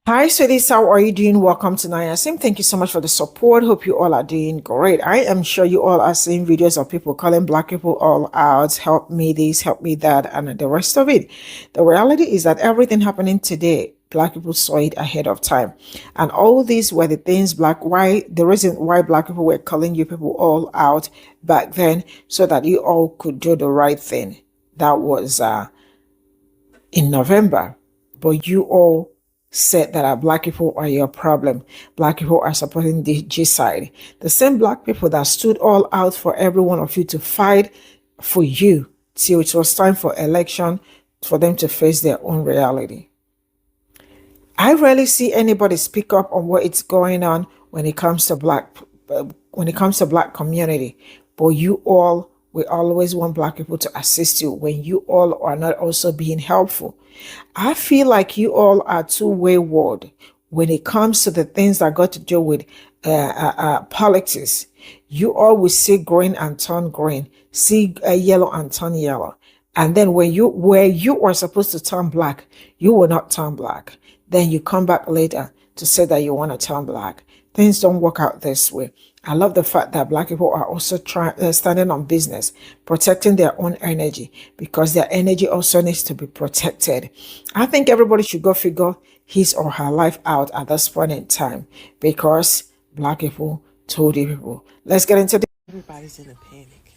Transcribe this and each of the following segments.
Hi, sweeties. How are you doing? Welcome to Nayasim. Thank you so much for the support. Hope you all are doing great. I am sure you all are seeing videos of people calling black people all out, help me this, help me that, and the rest of it. The reality is that everything happening today, black people saw it ahead of time. And all these were the things the reason why black people were calling you people all out back then, so that you all could do the right thing. That was in November. But you all said that our black people are your problem. Black people are supporting the G side. The same black people that stood all out for every one of you to fight for you till it was time for election for them to face their own reality. I rarely see anybody speak up on what is going on when it comes to black community. But you all we always want black people to assist you when you all are not also being helpful. I feel like you all are too wayward when it comes to the things that got to do with politics. You all will see green and turn green, see yellow and turn yellow. And then where you are supposed to turn black, you will not turn black. Then you come back later to say that you want to turn black. Things don't work out this way. I love the fact that black people are also standing on business, protecting their own energy, because their energy also needs to be protected. I think everybody should go figure his or her life out at this point in time, because black people told you people. Let's get into the Everybody's in a panic.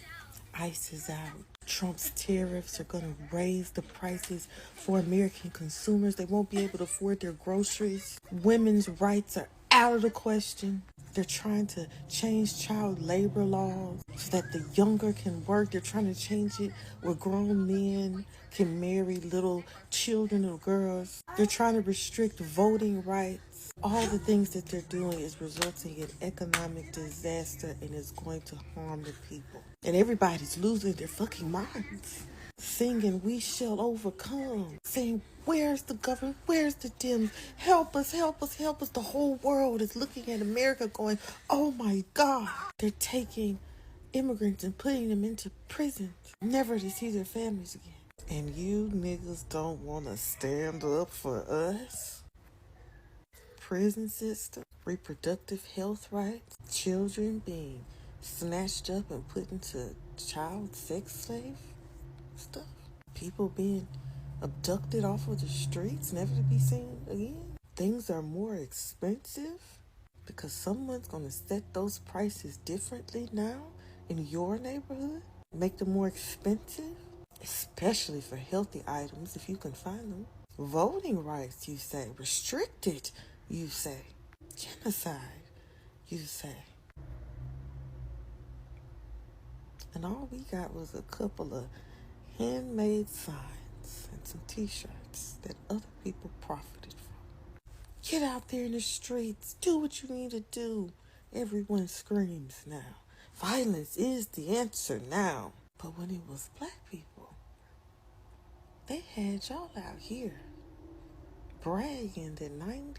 ICE is out. Trump's tariffs are going to raise the prices for American consumers. They won't be able to afford their groceries. Women's rights are out of the question. They're trying to change child labor laws so that the younger can work. They're trying to change it where grown men can marry little children, little girls. They're trying to restrict voting rights. All the things that they're doing is resulting in economic disaster and is going to harm the people. And everybody's losing their fucking minds. Singing, we shall overcome. Saying, where's the government? Where's the Dems? Help us, help us, help us. The whole world is looking at America going, oh my God. They're taking immigrants and putting them into prisons, never to see their families again. And you niggas don't want to stand up for us? Prison system, reproductive health rights, children being snatched up and put into child sex slave stuff, people being abducted off of the streets, never to be seen again. Things are more expensive because someone's going to set those prices differently now in your neighborhood, make them more expensive, especially for healthy items if you can find them. Voting rights, you say. Restricted, you say. Genocide, you say. And all we got was a couple of handmade signs and some t-shirts that other people profited from. Get out there in the streets. Do what you need to do. Everyone screams now. Violence is the answer now. But when it was black people, they had y'all out here bragging that 92%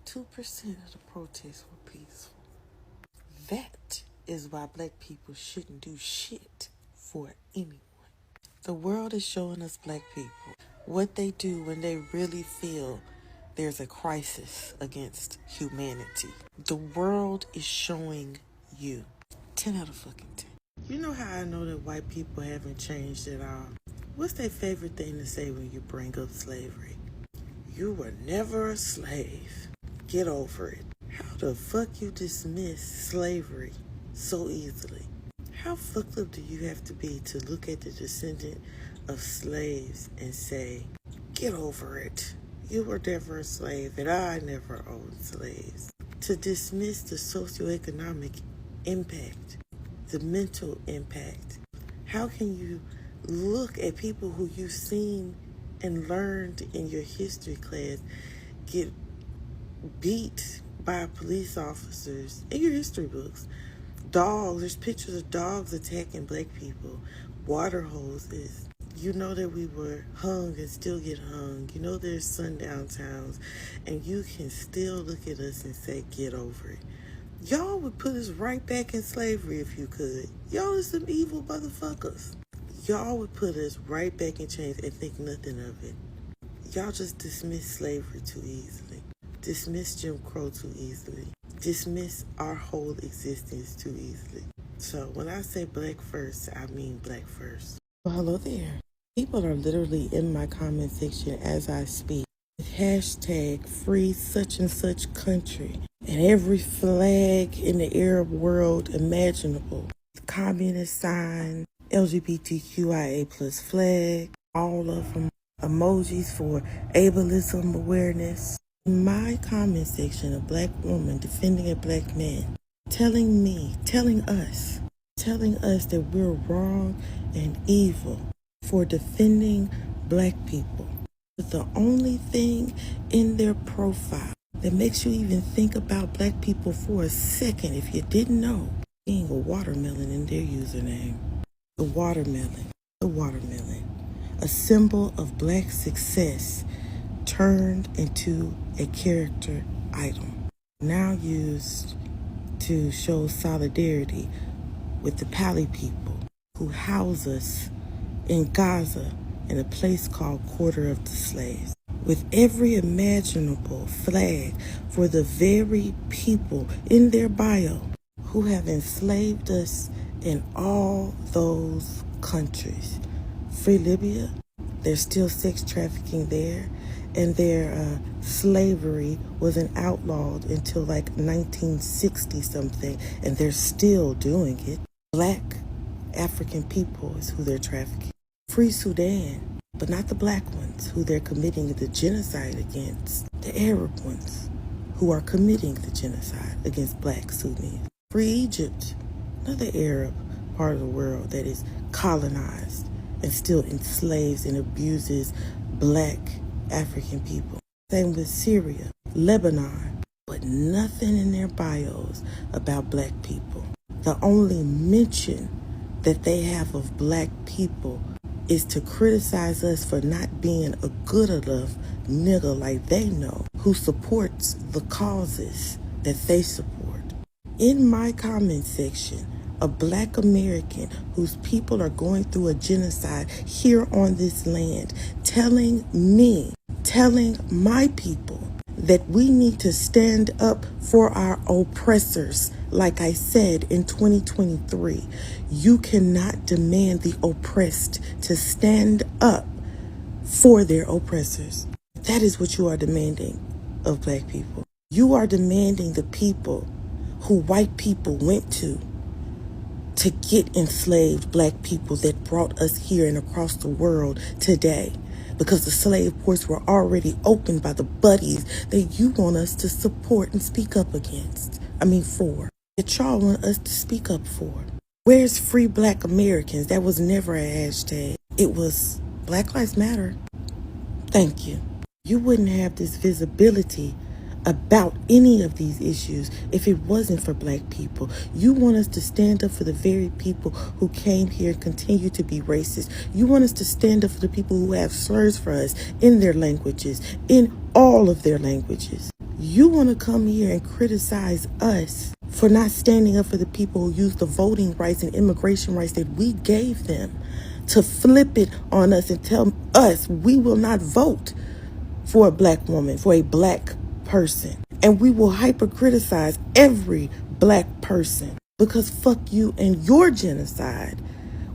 of the protests were peaceful. That is why black people shouldn't do shit for anyone. The world is showing us black people what they do when they really feel there's a crisis against humanity. The world is showing you. 10 out of fucking 10. You know how I know that white people haven't changed at all? What's their favorite thing to say when you bring up slavery? You were never a slave. Get over it. How the fuck you dismiss slavery so easily? How fucked up do you have to be to look at the descendant of slaves and say, get over it. You were never a slave and I never owned slaves. To dismiss the socioeconomic impact, the mental impact. How can you look at people who you've seen and learned in your history class get beat by police officers in your history books? Dogs, there's pictures of dogs attacking black people, water hoses. You know that we were hung and still get hung. You know there's sundown towns, and you can still look at us and say, get over it. Y'all would put us right back in slavery if you could. Y'all are some evil motherfuckers. Y'all would put us right back in chains and think nothing of it. Y'all just dismiss slavery too easily. dismiss Jim Crow too easily, dismiss our whole existence too easily. So when I say black first, I mean black first. Well, hello there. People are literally in my comment section as I speak with hashtag free such and such country and every flag in the Arab world imaginable. Communist sign, LGBTQIA plus flag, all of them emojis for ableism awareness. In my comment section, a black woman defending a black man, telling us that we're wrong and evil for defending black people. But the only thing in their profile that makes you even think about black people for a second, if you didn't know, being a watermelon in their username. The watermelon. A symbol of black success turned into a character item, now used to show solidarity with the Pe0ple people who house us in Gaza in a place called Quarter of the Slaves, with every imaginable flag for the very people in their bio who have enslaved us in all those countries. Free Libya, there's still sex trafficking there, and their slavery wasn't outlawed until like 1960 something, and they're still doing it. Black African people is who they're trafficking. Free Sudan, but not the black ones who they're committing the genocide against. The Arab ones who are committing the genocide against black Sudanese. Free Egypt, another Arab part of the world that is colonized and still enslaves and abuses black African people. Same with Syria, Lebanon, but nothing in their bios about black people. The only mention that they have of black people is to criticize us for not being a good enough nigga like they know, who supports the causes that they support. In my comment section, a black American whose people are going through a genocide here on this land, telling my people that we need to stand up for our oppressors. Like I said in 2023, you cannot demand the oppressed to stand up for their oppressors. That is what you are demanding of black people. You are demanding the people who white people went to get enslaved black people that brought us here and across the world today, because the slave ports were already opened by the buddies that you want us to support and speak up against. For. That y'all want us to speak up for. Where's free black Americans? That was never a hashtag. It was Black Lives Matter. Thank you. You wouldn't have this visibility about any of these issues if it wasn't for black people. You want us to stand up for the very people who came here and continue to be racist. You want us to stand up for the people who have slurs for us in their languages, in all of their languages. You want to come here and criticize us for not standing up for the people who use the voting rights and immigration rights that we gave them, to flip it on us and tell us we will not vote for a black woman, for a black person. And we will hyper criticize every black person because fuck you and your genocide.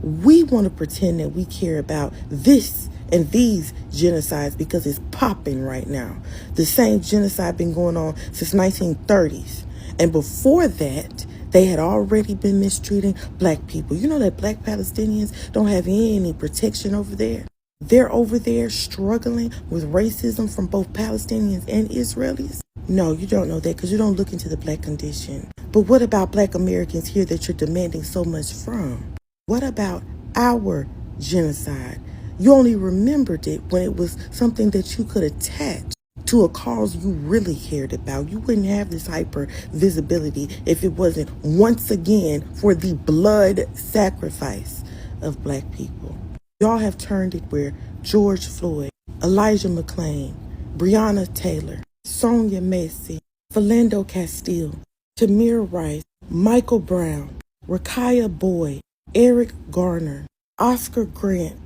We want to pretend that we care about this and these genocides because it's popping right now. The same genocide been going on since 1930s. And before that, they had already been mistreating black people. You know that black Palestinians don't have any protection over there? They're over there struggling with racism from both Palestinians and Israelis? No, you don't know that because you don't look into the black condition. But what about black Americans here that you're demanding so much from? What about our genocide? You only remembered it when it was something that you could attach to a cause you really cared about. You wouldn't have this hyper visibility if it wasn't once again for the blood sacrifice of black people. Y'all have turned it where George Floyd, Elijah McClain, Breonna Taylor, Sonia Macy, Philando Castile, Tamir Rice, Michael Brown, Rakaya Boyd, Eric Garner, Oscar Grant,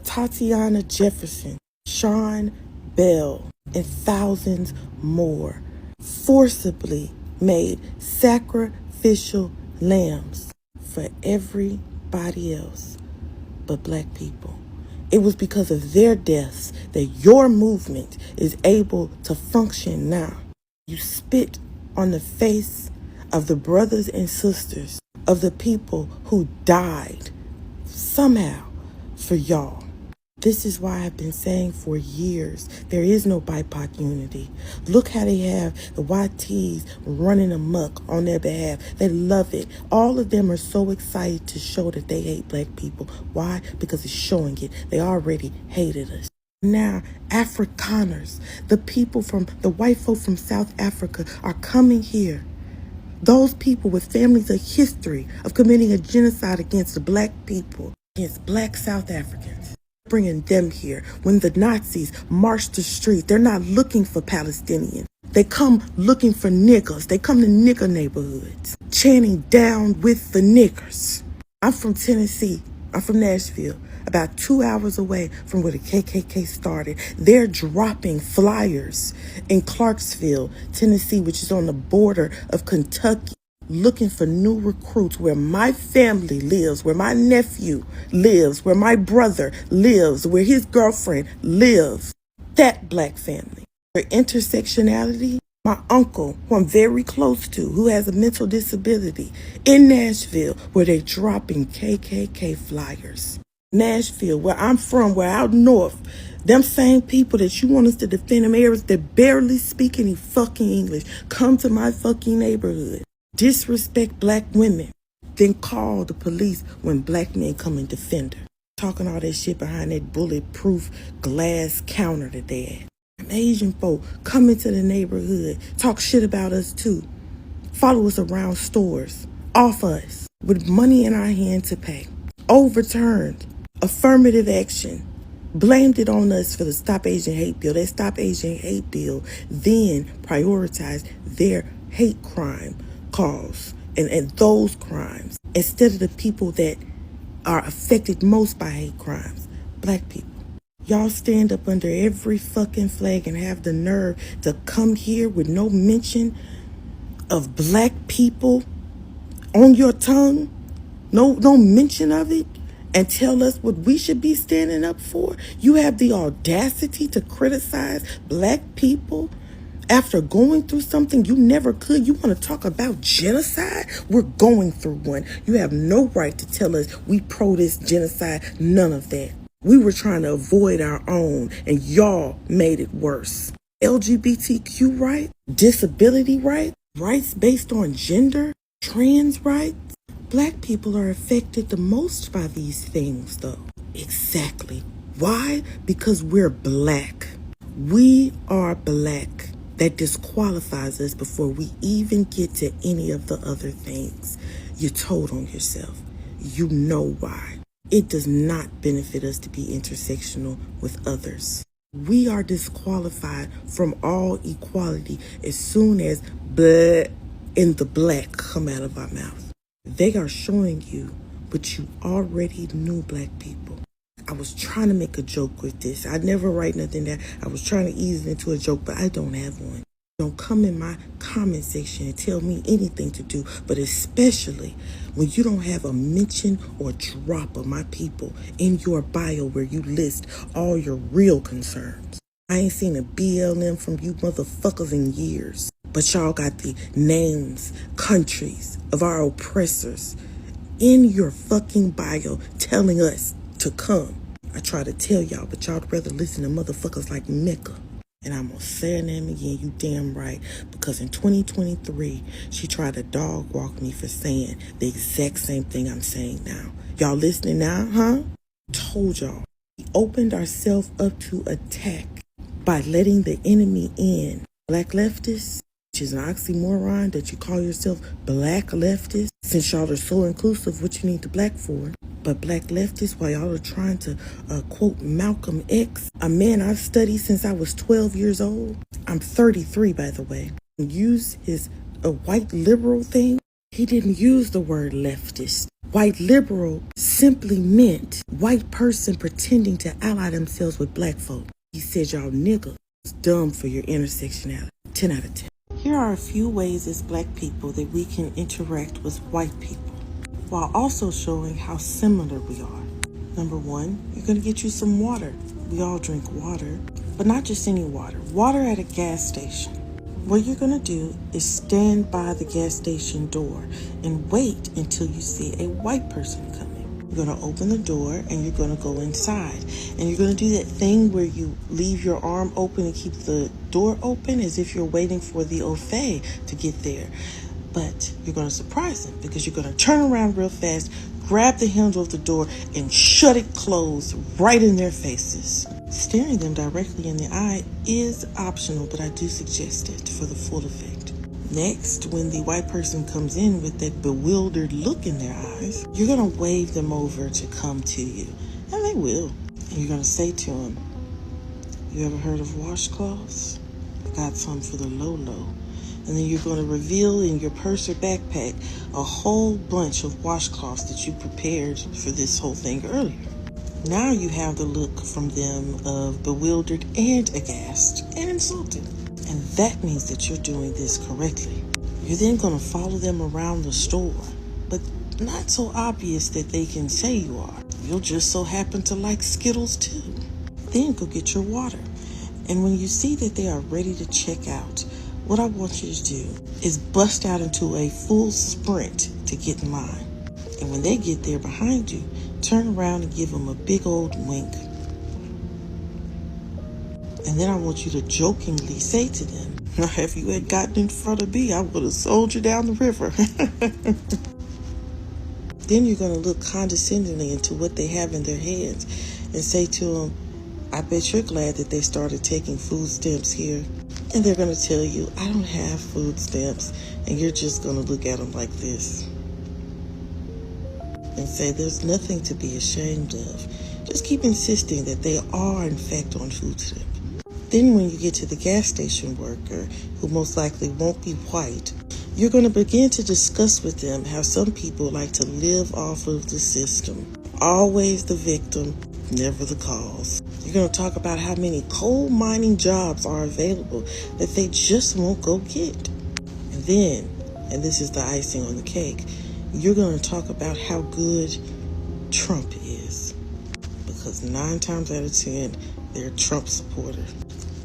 Tatiana Jefferson, Sean Bell, and thousands more forcibly made sacrificial lambs for everybody else but black people. It was because of their deaths that your movement is able to function now. You spit on the face of the brothers and sisters of the people who died somehow for y'all. This is why I've been saying for years, there is no BIPOC unity. Look how they have the YTs running amok on their behalf. They love it. All of them are so excited to show that they hate black people. Why? Because it's showing it. They already hated us. Now, Afrikaners, the people from the white folk from South Africa are coming here. Those people with families of history of committing a genocide against the black people, against black South Africans. Bringing them here. When the Nazis marched the streets, they're not looking for Palestinians. They come looking for niggers. They come to nigger neighborhoods, chanting down with the niggers. I'm from Tennessee. I'm from Nashville, about 2 hours away from where the KKK started. They're dropping flyers in Clarksville, Tennessee, which is on the border of Kentucky, looking for new recruits where my family lives, where my nephew lives, where my brother lives, where his girlfriend lives. That black family. Their intersectionality. My uncle, who I'm very close to, who has a mental disability, in Nashville, where they're dropping KKK flyers. Nashville, where I'm from, where out north, them same people that you want us to defend, them areas that barely speak any fucking English, come to my fucking neighborhood, disrespect black women, then call the police when black men come and defend her. Talking all that shit behind that bulletproof glass counter that they had. Asian folk come into the neighborhood, talk shit about us too. Follow us around stores, off us, with money in our hand to pay. Overturned affirmative action, blamed it on us for the Stop Asian Hate Bill. That Stop Asian Hate Bill then prioritized their hate crime cause and those crimes instead of the people that are affected most by hate crimes, black people. Y'all stand up under every fucking flag and have the nerve to come here with no mention of black people on your tongue, no mention of it, and tell us what we should be standing up for. You have the audacity to criticize black people after going through something you never could. You want to talk about genocide? We're going through one. You have no right to tell us we pro this genocide. None of that. We were trying to avoid our own, and y'all made it worse. LGBTQ rights, disability rights, rights based on gender, trans rights. Black people are affected the most by these things, though. Exactly. Why? Because we're black. We are black. That disqualifies us before we even get to any of the other things you told on yourself. You know why. It does not benefit us to be intersectional with others. We are disqualified from all equality as soon as bleh and the black come out of our mouth. They are showing you what you already knew, black people. I was trying to make a joke with this. I never write nothing down. I was trying to ease it into a joke, but I don't have one. Don't come in my comment section and tell me anything to do, but especially when you don't have a mention or drop of my people in your bio where you list all your real concerns. I ain't seen a BLM from you motherfuckers in years, but y'all got the names, countries of our oppressors in your fucking bio telling us to come. I try to tell y'all, but y'all'd rather listen to motherfuckers like Mecca. And I'm going to say her name again, you damn right. Because in 2023, she tried to dog walk me for saying the exact same thing I'm saying now. Y'all listening now, huh? Told y'all. We opened ourselves up to attack by letting the enemy in. Black leftists, which is an oxymoron that you call yourself black leftists, since y'all are so inclusive, what you need the black for. But black leftists, while y'all are trying to quote Malcolm X, a man I've studied since I was 12 years old. I'm 33, by the way. Use his white liberal thing. He didn't use the word leftist. White liberal simply meant white person pretending to ally themselves with black folk. He said y'all niggas dumb for your intersectionality. 10 out of 10. Here are a few ways as black people that we can interact with white people, while also showing how similar we are. Number one, you're going to get you some water. We all drink water, but not just any water. Water at a gas station. What you're going to do is stand by the gas station door and wait until you see a white person coming. You're going to open the door and you're going to go inside. And you're going to do that thing where you leave your arm open and keep the door open as if you're waiting for the au fait to get there. But you're going to surprise them because you're going to turn around real fast, grab the handle of the door, and shut it closed right in their faces. Staring them directly in the eye is optional, but I do suggest it for the full effect. Next, when the white person comes in with that bewildered look in their eyes, you're going to wave them over to come to you. And they will. And you're going to say to them, "You ever heard of washcloths? I got some for the low-low." And then you're going to reveal in your purse or backpack a whole bunch of washcloths that you prepared for this whole thing earlier. Now you have the look from them of bewildered and aghast and insulted. And that means that you're doing this correctly. You're then going to follow them around the store, but not so obvious that they can say you are. You'll just so happen to like Skittles too. Then go get your water. And when you see that they are ready to check out, what I want you to do is bust out into a full sprint to get in line. And when they get there behind you, turn around and give them a big old wink. And then I want you to jokingly say to them, "Now, if you had gotten in front of me, I would have sold you down the river." Then you're going to look condescendingly into what they have in their hands and say to them, "I bet you're glad that they started taking food stamps here." And they're going to tell you, "I don't have food stamps." And you're just going to look at them like this and say, "There's nothing to be ashamed of." Just keep insisting that they are, in fact, on food stamps. Then when you get to the gas station worker, who most likely won't be white, you're going to begin to discuss with them how some people like to live off of the system. Always the victim, never the cause. You're going to talk about how many coal mining jobs are available that they just won't go get. And then, and this is the icing on the cake, you're going to talk about how good Trump is. Because 9 times out of 10, they're a Trump supporter.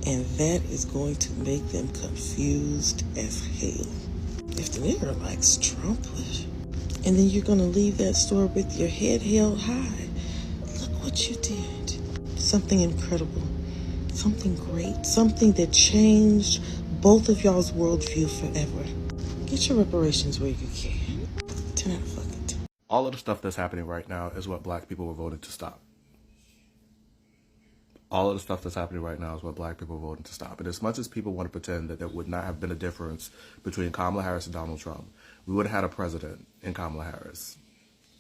And that is going to make them confused as hell. If the nigger likes Trump, and then you're going to leave that store with your head held high. Look what you did. Something incredible. Something great. Something that changed both of y'all's worldview forever. Get your reparations where you can. 10 out of fucking 10. All of the stuff that's happening right now is what black people were voting to stop. All of the stuff that's happening right now is what black people are voting to stop. And as much as people want to pretend that there would not have been a difference between Kamala Harris and Donald Trump, we would have had a president in Kamala Harris.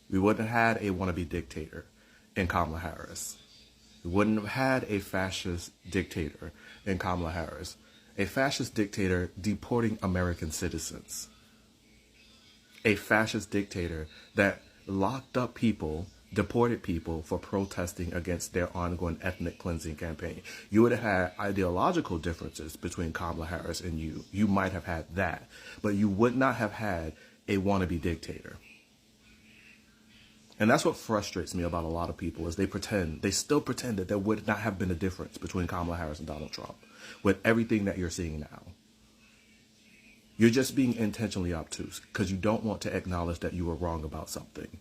We wouldn't have had a wannabe dictator in Kamala Harris. We wouldn't have had a fascist dictator in Kamala Harris. A fascist dictator deporting American citizens. A fascist dictator that locked up people, deported people for protesting against their ongoing ethnic cleansing campaign. You would have had ideological differences between Kamala Harris and you. You might have had that, but you would not have had a wannabe dictator. And that's what frustrates me about a lot of people is they still pretend that there would not have been a difference between Kamala Harris and Donald Trump with everything that you're seeing now. You're just being intentionally obtuse because you don't want to acknowledge that you were wrong about something.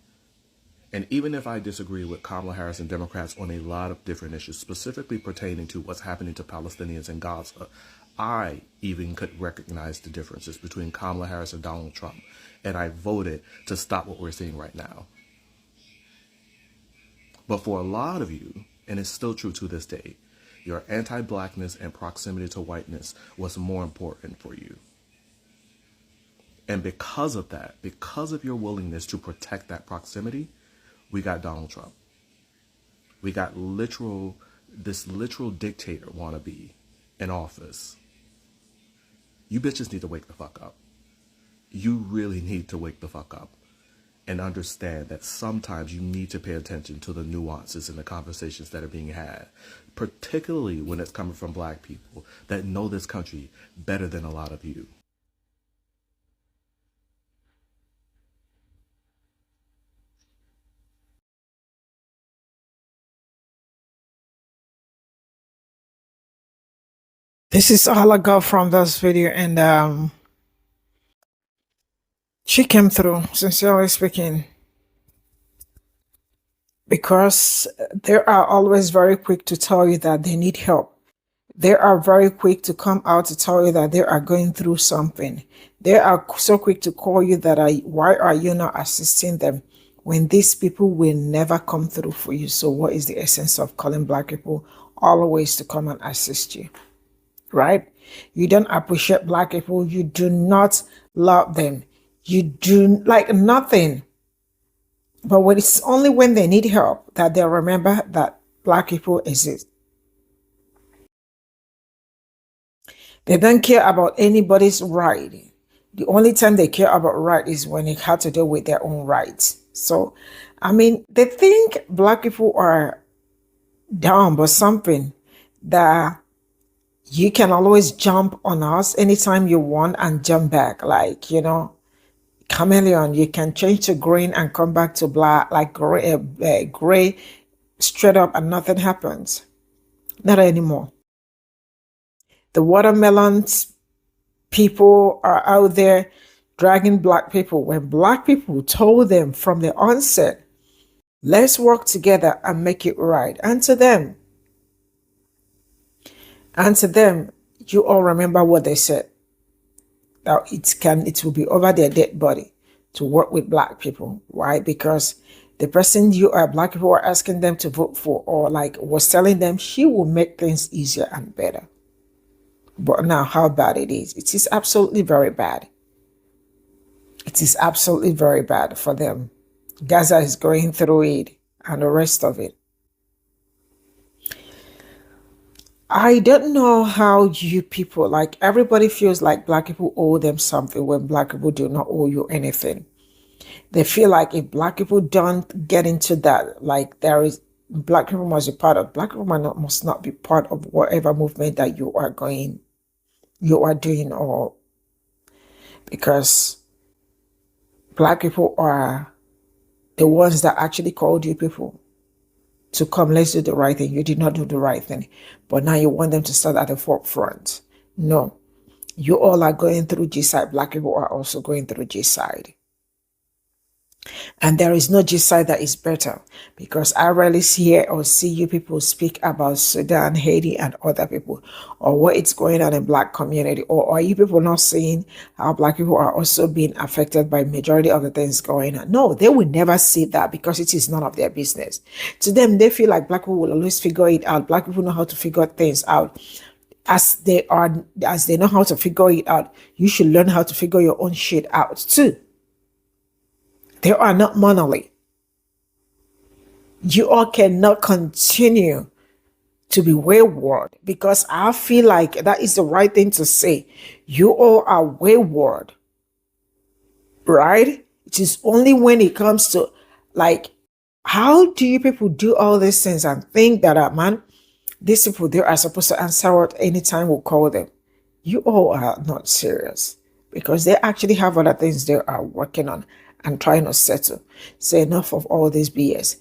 And even if I disagree with Kamala Harris and Democrats on a lot of different issues, specifically pertaining to what's happening to Palestinians in Gaza, I even could recognize the differences between Kamala Harris and Donald Trump. And I voted to stop what we're seeing right now. But for a lot of you, and it's still true to this day, your anti-blackness and proximity to whiteness was more important for you. And because of that, because of your willingness to protect that proximity, we got Donald Trump. We got this literal dictator wannabe in office. You bitches need to wake the fuck up. You really need to wake the fuck up and understand that sometimes you need to pay attention to the nuances in the conversations that are being had, particularly when it's coming from black people that know this country better than a lot of you. This is all I got from this video, and she came through, sincerely speaking, because they are always very quick to tell you that they need help. They are very quick to come out to tell you that they are going through something. They are so quick to call you that why are you not assisting them when these people will never come through for you? So what is the essence of calling Black people always to come and assist you, right? You don't appreciate Black people. You do not love them. You do like nothing. But when it's only when they need help that they'll remember that Black people exist. They don't care about anybody's right. The only time they care about right is when it had to do with their own rights. So, I mean, they think Black people are dumb or something, that you can always jump on us anytime you want and jump back. Like, chameleon, you can change to green and come back to black, like gray straight up, and nothing happens. Not anymore. The watermelons people are out there dragging Black people when Black people told them from the onset, let's work together and make it right. And to them, you all remember what they said. Now it will be over their dead body to work with Black people. Why? Because the person Black people are asking them to vote for, or like was telling them she will make things easier and better. But now how bad it is absolutely very bad. It is absolutely very bad for them. Gaza is going through it and the rest of it. I don't know how you people, like everybody feels like Black people owe them something when Black people do not owe you anything. They feel like if Black people don't get into that, like Black people must be part of, Black people must not be part of whatever movement that you are doing, or because Black people are the ones that actually called you people to come, let's do the right thing. You did not do the right thing, but now you want them to start at the forefront. No, you all are going through G-side. Black people are also going through G-side. And there is no G-side that is better, because I rarely hear or see you people speak about Sudan, Haiti, and other people, or what is going on in Black community, or are you people not seeing how Black people are also being affected by majority of the things going on? No, they will never see that because it is none of their business. To them, they feel like Black people will always figure it out. Black people know how to figure things out. As they know how to figure it out, you should learn how to figure your own shit out too. They are not monolith. You all cannot continue to be wayward, because I feel like that is the right thing to say. You all are wayward, right? It is only when it comes to, like, how do you people do all these things and think that, man, these people, they are supposed to answer at any time we call them? You all are not serious, because they actually have other things they are working on and trying to settle. Say enough of all this BS.